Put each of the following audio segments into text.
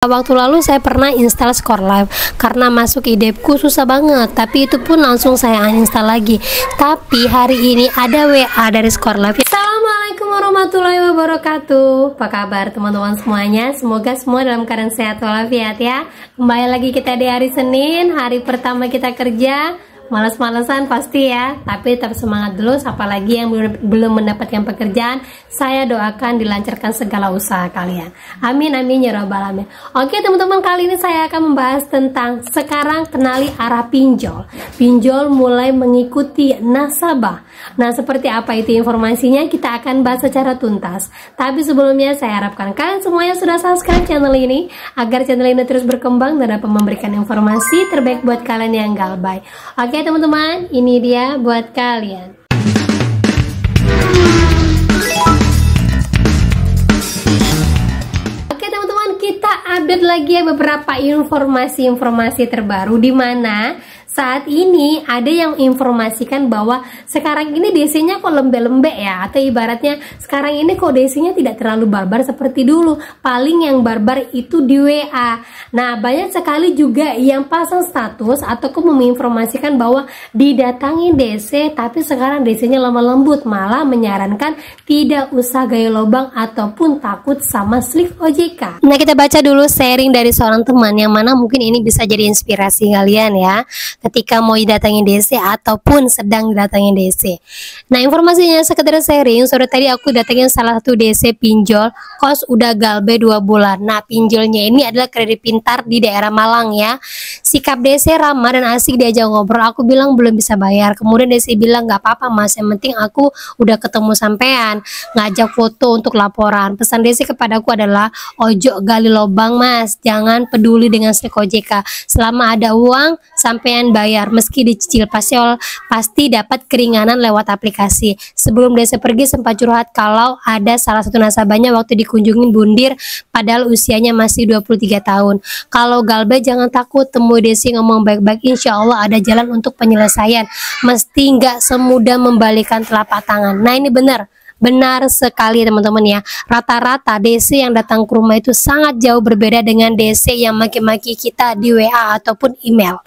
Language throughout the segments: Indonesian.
Waktu lalu saya pernah install Score Live karena masuk idepku susah banget, tapi itu pun langsung saya uninstall lagi. Tapi hari ini ada WA dari Score Live. Assalamualaikum warahmatullahi wabarakatuh. Apa kabar teman-teman semuanya? Semoga semua dalam keadaan sehat walafiat ya. Kembali lagi kita di hari Senin, hari pertama kita kerja. Malas-malesan pasti ya, tapi tetap semangat dulu. Apalagi yang belum mendapatkan pekerjaan, saya doakan dilancarkan segala usaha kalian. Amin amin ya robbal alamin. Oke teman-teman, kali ini saya akan membahas tentang sekarang kenali arah pinjol. Pinjol mulai mengikuti nasabah. Nah, seperti apa itu informasinya kita akan bahas secara tuntas. Tapi sebelumnya saya harapkan kalian semuanya sudah subscribe channel ini agar channel ini terus berkembang dan dapat memberikan informasi terbaik buat kalian yang galbay. Oke teman-teman, ini dia buat kalian. Oke teman-teman, kita update lagi ya beberapa informasi terbaru, di mana saat ini ada yang informasikan bahwa sekarang ini DC-nya kok lembe-lembe ya, atau ibaratnya sekarang ini kok DC-nya tidak terlalu barbar seperti dulu. Paling yang barbar itu di WA. Nah, banyak sekali juga yang pasang status ataupun menginformasikan bahwa didatangi DC, tapi sekarang DC-nya lemah lembut, malah menyarankan tidak usah gaya lobang ataupun takut sama slick OJK. Nah, kita baca dulu sharing dari seorang teman yang mana mungkin ini bisa jadi inspirasi kalian ya, ketika mau didatangin DC ataupun sedang didatangin DC. Nah, informasinya sekedar sharing. Sore tadi aku datangin salah satu DC pinjol, kos udah galbe 2 bulan. Nah, pinjolnya ini adalah kredit pintar di daerah Malang ya. Sikap DC ramah dan asik diajak ngobrol. Aku bilang belum bisa bayar. Kemudian DC bilang nggak apa-apa mas, yang penting aku udah ketemu sampean. Ngajak foto untuk laporan. Pesan DC kepadaku adalah ojo gali lobang mas, jangan peduli dengan slick OJK. Selama ada uang sampean bayar, meski dicicil pasti dapat keringanan lewat aplikasi. Sebelum DC pergi sempat curhat kalau ada salah satu nasabahnya waktu dikunjungin bundir padahal usianya masih 23 tahun. Kalau galbe jangan takut, temui DC ngomong baik-baik, insya Allah ada jalan untuk penyelesaian. Mesti nggak semudah membalikan telapak tangan. Nah, ini benar sekali teman-teman ya. Rata-rata DC yang datang ke rumah itu sangat jauh berbeda dengan DC yang maki-maki kita di WA ataupun email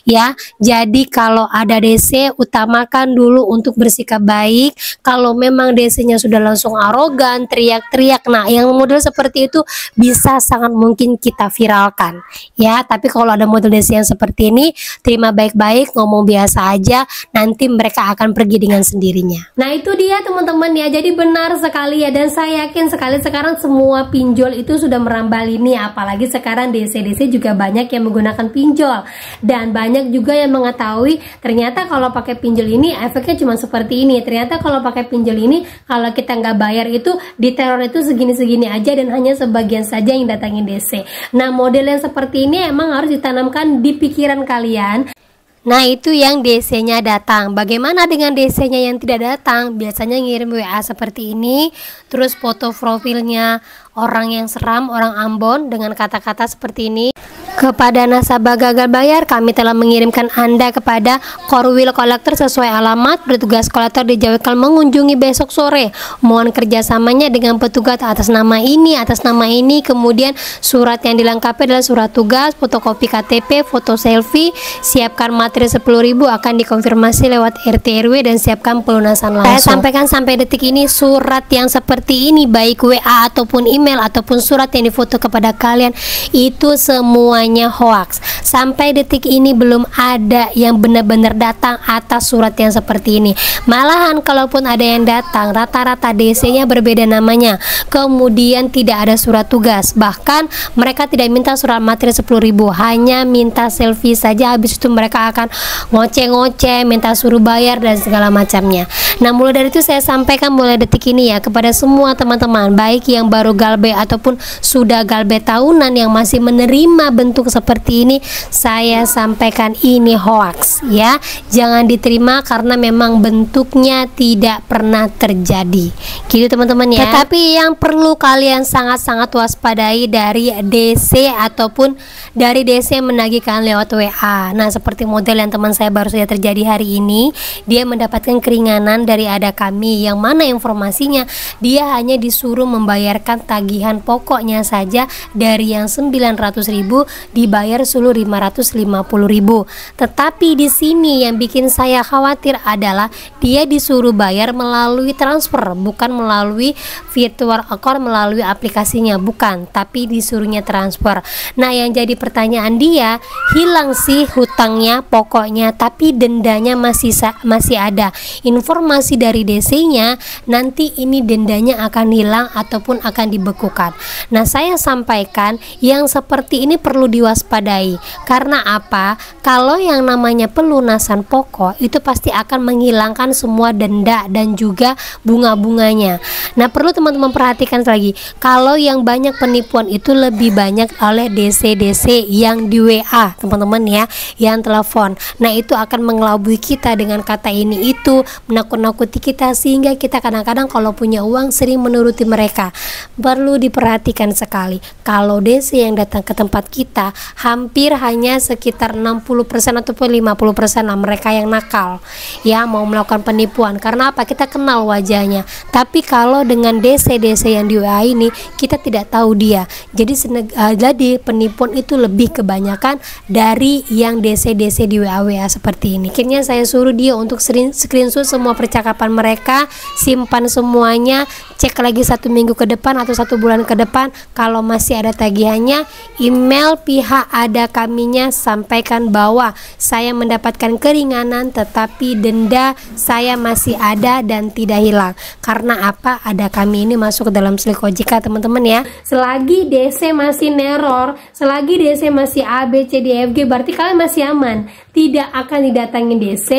ya. Jadi kalau ada DC, utamakan dulu untuk bersikap baik. Kalau memang DC-nya sudah langsung arogan, teriak-teriak, nah yang model seperti itu bisa sangat mungkin kita viralkan ya. Tapi kalau ada model DC yang seperti ini, terima baik-baik, ngomong biasa aja, nanti mereka akan pergi dengan sendirinya. Nah, itu dia teman-teman ya. Jadi benar sekali ya, dan saya yakin sekali sekarang semua pinjol itu sudah merambah lini. Apalagi sekarang DC-DC juga banyak yang menggunakan pinjol, dan banyak juga yang mengetahui ternyata kalau pakai pinjol ini efeknya cuma seperti ini. Ternyata kalau pakai pinjol ini, kalau kita nggak bayar itu diteror itu segini-segini aja, dan hanya sebagian saja yang datangin DC. Nah, model yang seperti ini emang harus ditanamkan di pikiran kalian. Nah, itu yang DC-nya datang. Bagaimana dengan DC-nya yang tidak datang? Biasanya ngirim WA seperti ini, terus foto profilnya orang yang seram, orang Ambon, dengan kata-kata seperti ini. Kepada nasabah gagal bayar, kami telah mengirimkan Anda kepada Korwil Kolektor sesuai alamat. Petugas kolektor dijadwalkan mengunjungi besok sore. Mohon kerjasamanya dengan petugas atas nama ini, kemudian surat yang dilengkapi adalah surat tugas, fotokopi KTP, foto selfie. Siapkan materi 10.000 akan dikonfirmasi lewat RT RW dan siapkan pelunasan langsung. Saya sampaikan sampai detik ini surat yang seperti ini, baik WA ataupun email ataupun surat yang difoto kepada kalian, itu semuanya hoax. Sampai detik ini belum ada yang benar-benar datang atas surat yang seperti ini. Malahan kalaupun ada yang datang, rata-rata DC-nya berbeda namanya, kemudian tidak ada surat tugas. Bahkan mereka tidak minta surat materi 10.000, hanya minta selfie saja. Habis itu mereka akan ngoceh-ngoceh, minta suruh bayar dan segala macamnya. Nah, mulai dari itu saya sampaikan mulai detik ini ya, kepada semua teman-teman, baik yang baru galbe ataupun sudah galbe tahunan yang masih menerima bentuk bentuk seperti ini, saya sampaikan ini hoax ya. Jangan diterima karena memang bentuknya tidak pernah terjadi. Gitu teman-teman ya. Tetapi yang perlu kalian sangat-sangat waspadai dari DC ataupun dari DC yang menagih kalian lewat WA. Nah, seperti model yang teman saya baru saja terjadi hari ini, dia mendapatkan keringanan dari ada kami, yang mana informasinya dia hanya disuruh membayarkan tagihan pokoknya saja dari yang 900.000 dibayar seluruh 550.000. Tetapi di sini yang bikin saya khawatir adalah dia disuruh bayar melalui transfer, bukan melalui virtual account, melalui aplikasinya, bukan, tapi disuruhnya transfer. Nah, yang jadi pertanyaan dia, hilang sih hutangnya pokoknya, tapi dendanya masih ada. Informasi dari DC-nya nanti ini dendanya akan hilang ataupun akan dibekukan. Nah, saya sampaikan yang seperti ini perlu diwaspadai. Karena apa? Kalau yang namanya pelunasan pokok itu pasti akan menghilangkan semua denda dan juga bunga-bunganya. Nah, perlu teman-teman perhatikan lagi, kalau yang banyak penipuan itu lebih banyak oleh DC-DC yang di WA teman-teman ya, yang telepon. Nah, itu akan mengelabui kita dengan kata ini itu, menakut-nakuti kita, sehingga kita kadang-kadang kalau punya uang sering menuruti mereka. Perlu diperhatikan sekali, kalau DC yang datang ke tempat kita hampir hanya sekitar 60% ataupun 50% lah mereka yang nakal ya, mau melakukan penipuan. Karena apa? Kita kenal wajahnya. Tapi kalau dengan DC-DC yang di WA ini kita tidak tahu dia. Jadi penipuan itu lebih kebanyakan dari yang DC-DC di WA seperti ini. Akhirnya saya suruh dia untuk screenshot semua percakapan mereka, simpan semuanya, cek lagi 1 minggu ke depan atau 1 bulan ke depan. Kalau masih ada tagihannya, email pihak ada kaminya, sampaikan bahwa saya mendapatkan keringanan tetapi denda saya masih ada dan tidak hilang. Karena apa? Ada kami ini masuk ke dalam slik OJK teman-teman ya. Selagi DC masih neror, selagi DC masih A, B, C, D, F, G, berarti kalian masih aman, tidak akan didatangi DC.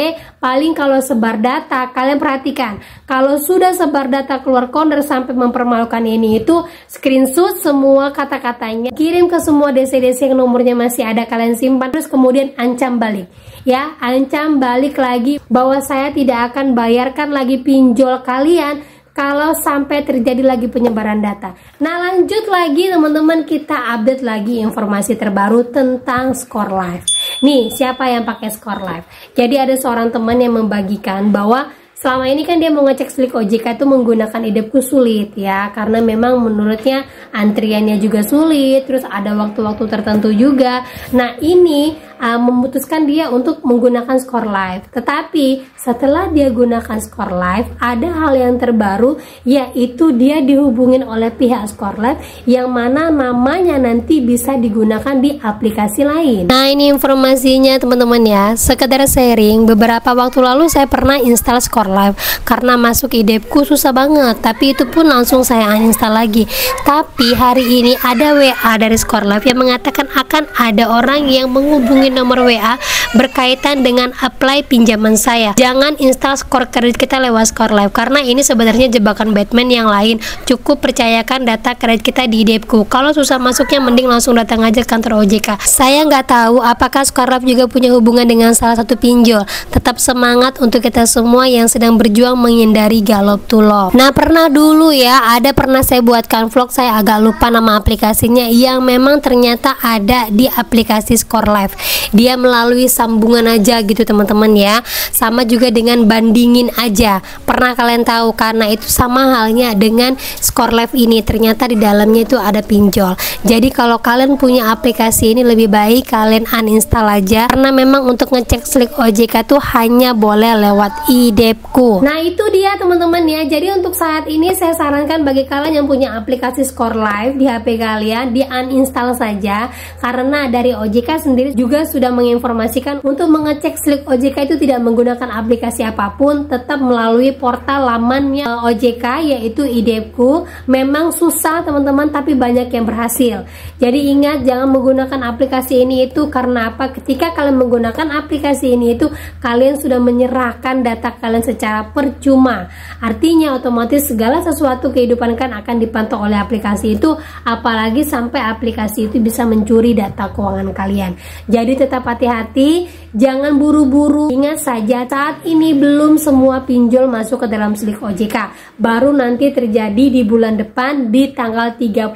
Paling kalau sebar data, kalian perhatikan, kalau sudah sebar data keluar corner sampai mempermalukan ini itu, screenshot semua kata-katanya, kirim ke semua DC-DC yang nomornya masih ada, kalian simpan, terus kemudian ancam balik ya, ancam balik lagi bahwa saya tidak akan bayarkan lagi pinjol kalian kalau sampai terjadi lagi penyebaran data. Nah, lanjut lagi teman-teman, kita update lagi informasi terbaru tentang Skor Live. Nih, siapa yang pakai Skor Live? Jadi ada seorang teman yang membagikan bahwa selama ini kan dia mau ngecek slik OJK itu menggunakan IDEPku sulit ya, karena memang menurutnya antriannya juga sulit, terus ada waktu-waktu tertentu juga. Nah, ini memutuskan dia untuk menggunakan Skor Live. Tetapi setelah dia gunakan Skor Live, ada hal yang terbaru, yaitu dia dihubungin oleh pihak Skor Live yang mana namanya nanti bisa digunakan di aplikasi lain. Nah, ini informasinya teman-teman ya, sekedar sharing. Beberapa waktu lalu saya pernah install Skor Live karena masuk IDEPku susah banget, tapi itu pun langsung saya uninstall lagi. Tapi hari ini ada WA dari Skor Live yang mengatakan akan ada orang yang menghubungi nomor WA berkaitan dengan apply pinjaman saya. Jangan install skor kredit kita lewat Skor Live karena ini sebenarnya jebakan Batman yang lain. Cukup percayakan data kredit kita di IDEPku. Kalau susah masuknya mending langsung datang aja ke kantor OJK. Saya nggak tahu apakah Skor Live juga punya hubungan dengan salah satu pinjol. Tetap semangat untuk kita semua yang sedang berjuang menghindari galop tulop. Nah, pernah dulu ya, pernah saya buatkan vlog, saya agak lupa nama aplikasinya, yang memang ternyata ada di aplikasi Skor Live. Dia melalui sambungan aja gitu teman-teman ya, sama juga dengan bandingin aja. Pernah kalian tahu? Karena itu sama halnya dengan Skor Live ini, ternyata di dalamnya itu ada pinjol. Jadi kalau kalian punya aplikasi ini lebih baik kalian uninstall aja, karena memang untuk ngecek slik OJK tuh hanya boleh lewat IDEPku. Nah, itu dia teman-teman ya. Jadi untuk saat ini saya sarankan bagi kalian yang punya aplikasi Skor Live di HP kalian, di uninstall saja, karena dari OJK sendiri juga sudah menginformasikan untuk mengecek slip OJK itu tidak menggunakan aplikasi apapun, tetap melalui portal lamannya OJK yaitu IDEPku. Memang susah teman-teman, tapi banyak yang berhasil. Jadi ingat, jangan menggunakan aplikasi ini itu karena apa? Ketika kalian menggunakan aplikasi ini itu kalian sudah menyerahkan data kalian secara percuma. Artinya otomatis segala sesuatu kehidupan kan akan dipantau oleh aplikasi itu, apalagi sampai aplikasi itu bisa mencuri data keuangan kalian. Jadi tetap hati-hati, jangan buru-buru. Ingat saja, saat ini belum semua pinjol masuk ke dalam slik OJK. Baru nanti terjadi di bulan depan di tanggal 31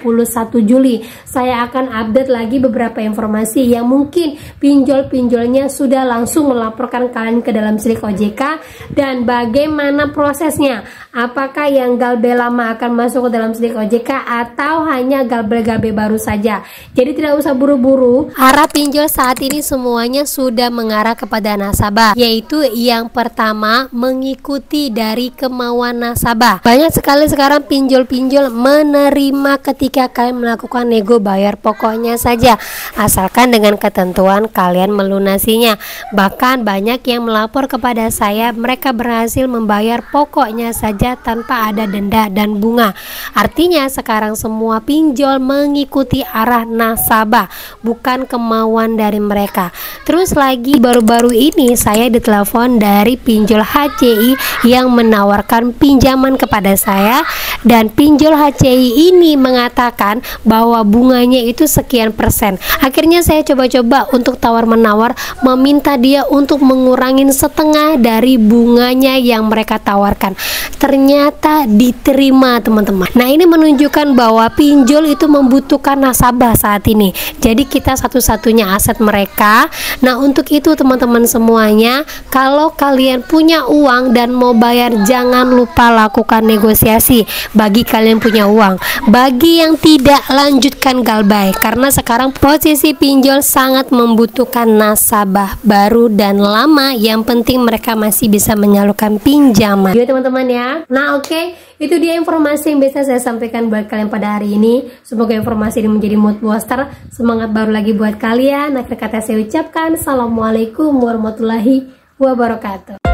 Juli. Saya akan update lagi beberapa informasi yang mungkin pinjol-pinjolnya sudah langsung melaporkan kalian ke dalam slik OJK dan bagaimana prosesnya. Apakah yang galbe lama akan masuk ke dalam slik OJK atau hanya galbe-galbe baru saja. Jadi tidak usah buru-buru. Arah pinjol saat ini semuanya sudah mengarah kepada nasabah, yaitu yang pertama mengikuti dari kemauan nasabah. Banyak sekali sekarang pinjol-pinjol menerima ketika kalian melakukan nego bayar pokoknya saja, asalkan dengan ketentuan kalian melunasinya. Bahkan banyak yang melapor kepada saya, mereka berhasil membayar pokoknya saja tanpa ada denda dan bunga. Artinya sekarang semua pinjol mengikuti arah nasabah, bukan kemauan dari mereka. Terus lagi baru-baru ini saya ditelepon dari pinjol HCI yang menawarkan pinjaman kepada saya, dan pinjol HCI ini mengatakan bahwa bunganya itu sekian persen. Akhirnya saya coba-coba untuk tawar-menawar, meminta dia untuk mengurangin setengah dari bunganya yang mereka tawarkan. Ternyata diterima teman-teman. Nah, ini menunjukkan bahwa pinjol itu membutuhkan nasabah saat ini. Jadi kita satu-satunya aset mereka. Nah, untuk itu teman-teman semuanya, kalau kalian punya uang dan mau bayar, jangan lupa lakukan negosiasi. Bagi kalian punya uang, bagi yang tidak, lanjutkan galbay, karena sekarang posisi pinjol sangat membutuhkan nasabah baru dan lama. Yang penting mereka masih bisa menyalurkan pinjaman. Gitu teman-teman ya. Nah, oke, itu dia informasi yang bisa saya sampaikan buat kalian pada hari ini. Semoga informasi ini menjadi mood booster, semangat baru lagi buat kalian. Akhir kata saya ucapkan, assalamualaikum warahmatullahi wabarakatuh.